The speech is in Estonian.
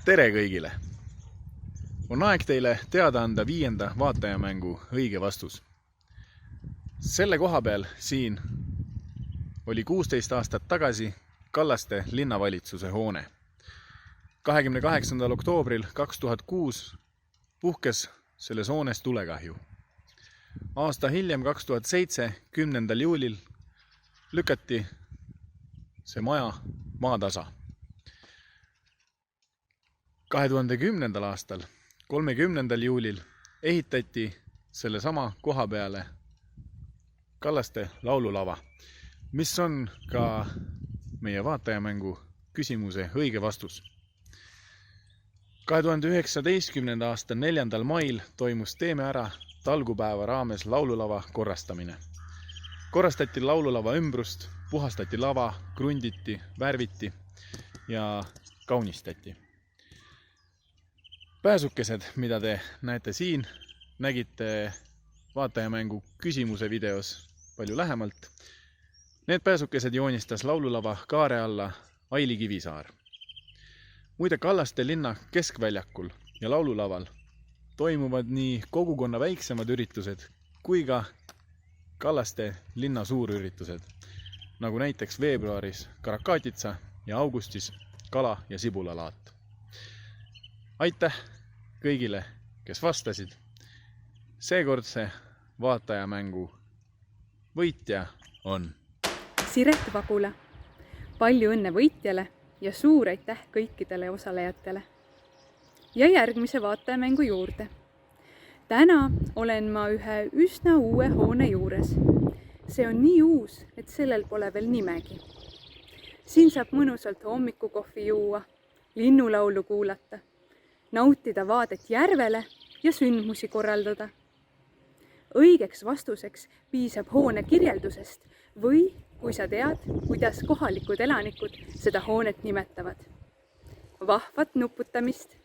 Tere kõigile! On aeg teile teada anda 5. vaatajamängu õige vastus. Selle koha peal siin oli 16 aastat tagasi Kallaste linnavalitsuse hoone. 28. oktoobril 2006 puhkes selles hoones tulekahju. Aasta hiljem, 2007, 10. juulil lükati see maja maatasa. 2010. aastal, 30. juulil ehitati selle sama koha peale Kallaste laululava, mis on ka meie vaatajamängu küsimuse õige vastus. 2019. aasta 4. mail toimus Teeme ära talgupäeva raames laululava korrastamine. Korrastati laululava ümbrust, puhastati lava, krunditi, värviti ja kaunistati. Pääsukesed, mida te näete siin, nägite vaatajamängu küsimuse videos palju lähemalt. Need pääsukesed joonistas laululava kaare alla Aili Kivisaar. Muide, Kallaste linna keskväljakul ja laululaval toimuvad nii kogukonna väiksemad üritused kui ka Kallaste linna suurüritused, nagu näiteks veebruaris Karakatitsa ja augustis kala- ja sibulalaat. Aitäh kõigile, kes vastasid. Seekordse vaatajamängu võitja on Siret Vagula. Palju õnne võitjale ja suur aitäh kõikidele osalejatele. Ja järgmise vaatajamängu juurde. Täna olen ma ühe üsna uue hoone juures. See on nii uus, et sellel pole veel nimegi. Siin saab mõnusalt hommikukohvi juua, linnulaulu kuulata, nautida vaadet järvele ja sündmusi korraldada. Õigeks vastuseks piisab hoone kirjeldusest või kui sa tead, kuidas kohalikud elanikud seda hoonet nimetavad. Vahvat nuputamist!